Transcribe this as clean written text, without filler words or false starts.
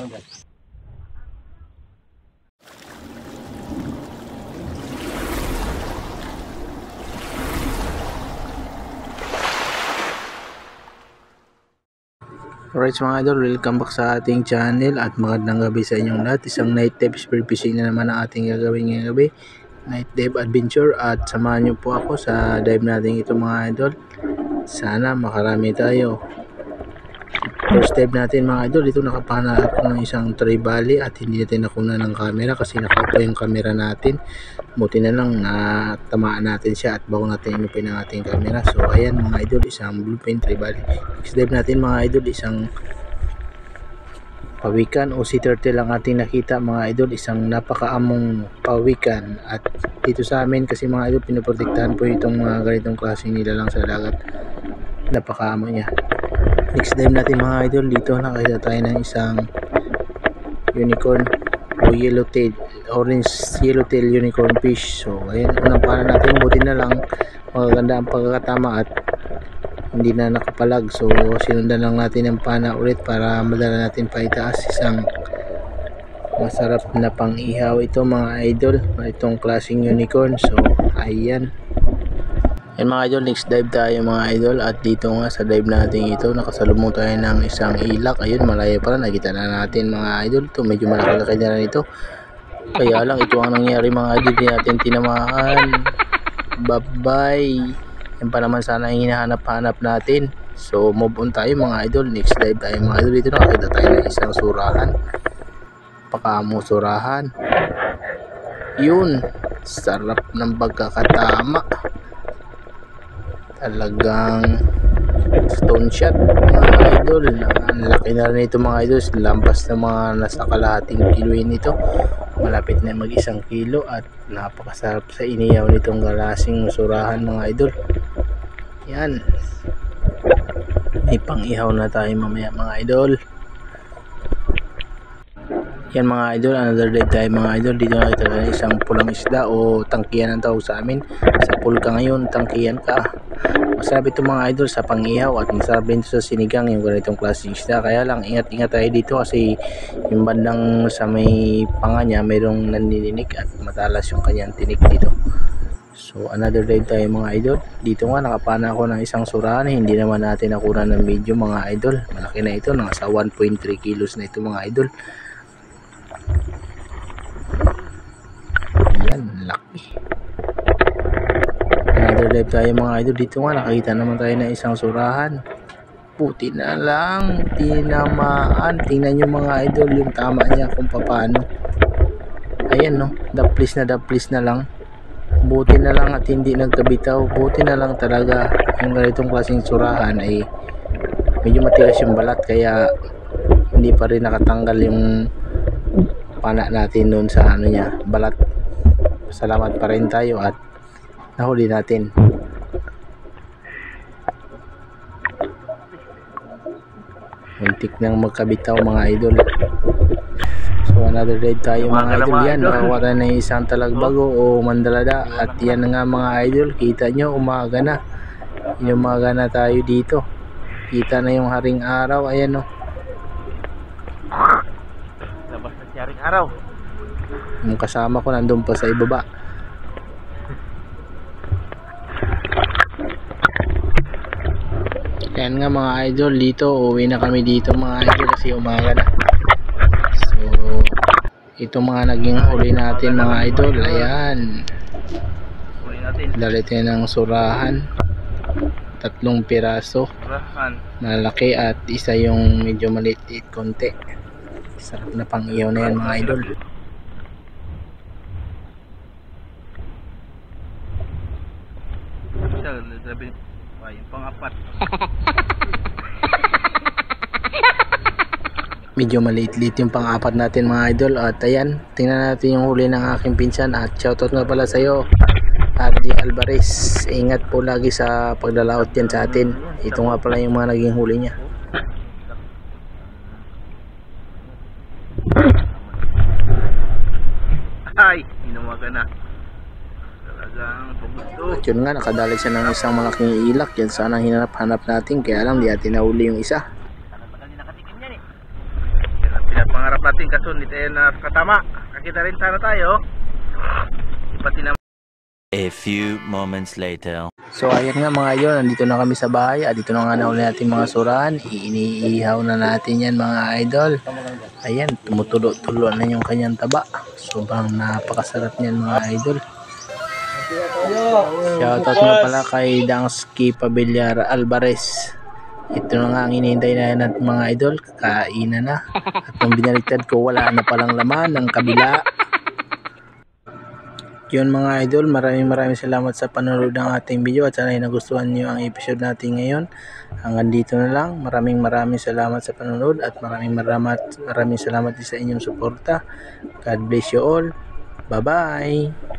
lang dyan. Alright mga idol, welcome back sa ating channel at magandang gabi sa inyong lahat. Isang night dive spear fishing na naman ang ating gagawin ngayong gabi. Night dive adventure at samahan nyo po ako sa dive natin ito mga idol. Sana makarami tayo. First dive natin mga idol, dito nakapana ako ng isang trevally at hindi natin nakuna ng camera kasi nakaupo yung camera natin. Buti na lang na tamaan natin siya at bago natin inupin ang ating camera. So ayan mga idol, isang bluefin trevally. Next dive natin mga idol, isang pawikan o sea turtle ang ating nakita mga idol. Isang napakaamong pawikan at dito sa amin kasi mga idol pinoprotektahan po itong mga ganitong klaseng nilalang sa dagat. Napakaamo niya. Next dive natin mga idol, dito nakita tayo ng isang unicorn o yellowtail, orange yellowtail unicorn fish. So ayan, unang pana natin, buti na lang magaganda ang pagkakatama at hindi na nakapalag. So sinundan lang natin ang pana ulit para madala natin pa itaas. Isang masarap na pang ihaw ito mga idol, itong klaseng unicorn. So ayan. Yan mga idol, next dive tayo mga idol at dito nga sa dive natin ito nakasalubong tayo ng isang ilak. Ayun, malayo pa rin, nakita na natin mga idol. Ito medyo malaki-laki na rin ito, kaya lang ito ang nangyari mga idol, di natin tinamaan. Bye bye. Yan pa naman sana yung hinahanap-hanap natin. So move on tayo mga idol, next dive tayo mga idol. Dito nakita tayo ng isang surahan, pakamo surahan. Yun, sarap ng pagkakatama, talagang stone shot mga idol. Ang laki na rin ito mga idol, lampas na mga nasa kalahating kiloin nito, malapit na mag 1 kilo at napakasarap sa iniyaw nitong galasing surahan mga idol. Yan, may pang ihaw na tayo mamaya mga idol. Yan mga idol, another day tayo mga idol. Dito nakita tayo isang pulang isda o tangkiyan ang tawag sa amin. Sa pool ka ngayon, tangkiyan ka. Masarap ito mga idol sa pang-ihaw at masarap din ito sa sinigang, yung ganitong klaseng isda. Kaya lang ingat-ingat tayo dito kasi yung bandang sa may panga niya mayroong nanininik at matalas yung kanyang tinik dito. So another day tayo mga idol. Dito nga nakapana ako ng isang surahan, hindi naman natin nakuha ng video mga idol. Malaki na ito, nasa 1.3 kilos na ito mga idol. Yan, laki. Another dive tayo mga idol. Dito nga nakita naman tayo ng isang surahan, puti na lang tinamaan. Tingnan nyo mga idol yung tama niya kung paano. Ayan no, daplis na lang. Buti na lang at hindi nagkabitaw. Buti na lang talaga. Yung ganitong klaseng surahan ay medyo matigas yung balat, kaya hindi pa rin nakatanggal yung pana natin doon sa ano niya, balat. Salamat pa rin tayo at nahuli natin. Muntik nang magkabitaw mga idol. So another day tayo mga idol. Yan, nakakuha tayo ng isang talagbago o mandalada at yan nga mga idol, kita nyo umaga na. Inumaga na tayo dito, kita na yung haring araw. Ayan o, labas na si haring araw. yung kasama ko nandun pa sa ibaba. Yan nga mga idol, dito uwi na kami dito mga idol kasi umaga na. So ito mga naging huli natin mga idol. Ayan, dalit ng surahan, 3 piraso malaki at isa yung medyo maliit konti. Sarap na pang iyaw na yan mga idol. Yung pang-apat. Medyo maliit-liit yung pang-apat natin mga idol. At ayan, tingnan natin yung huli ng aking pinsan. At shoutout nga pala sa iyo, RJ Alvarez. Ingat po lagi sa pagdalaot yan sa atin. Ito nga pala yung mga naging huli niya. Ay, inumaga na. Talagang pagusto. At yun nga, nakadali siya ng isang malaking ilak. Yan sana hinanap-hanap natin, kaya lang di natin nahuli yung isa. Pinapangarap natin kaso hindi tayo nakatama. Kakita rin sana tayo. Pati na. A few moments later. So ayan nga mga idol, nandito na kami sa bahay at dito na nga nauli natin mga surahan. Iniihaw na natin yan mga idol. Ayan, tumutulo-tulo na yung kanyang taba. Sobrang napakasarap niyan mga idol. Shoutout nga pala kay Dangsky Pabiliar Alvarez. Ito na nga ang inihintay na natin mga idol. Kainan na. At nung binaligtad ko, wala na palang laman ng kabila. Yun mga idol, maraming salamat sa panonood ng ating video at sana ay nagustuhan nyo ang episode natin ngayon. Hanggang dito na lang. Maraming salamat sa panonood at maraming salamat din sa inyong suporta. God bless you all. Bye bye.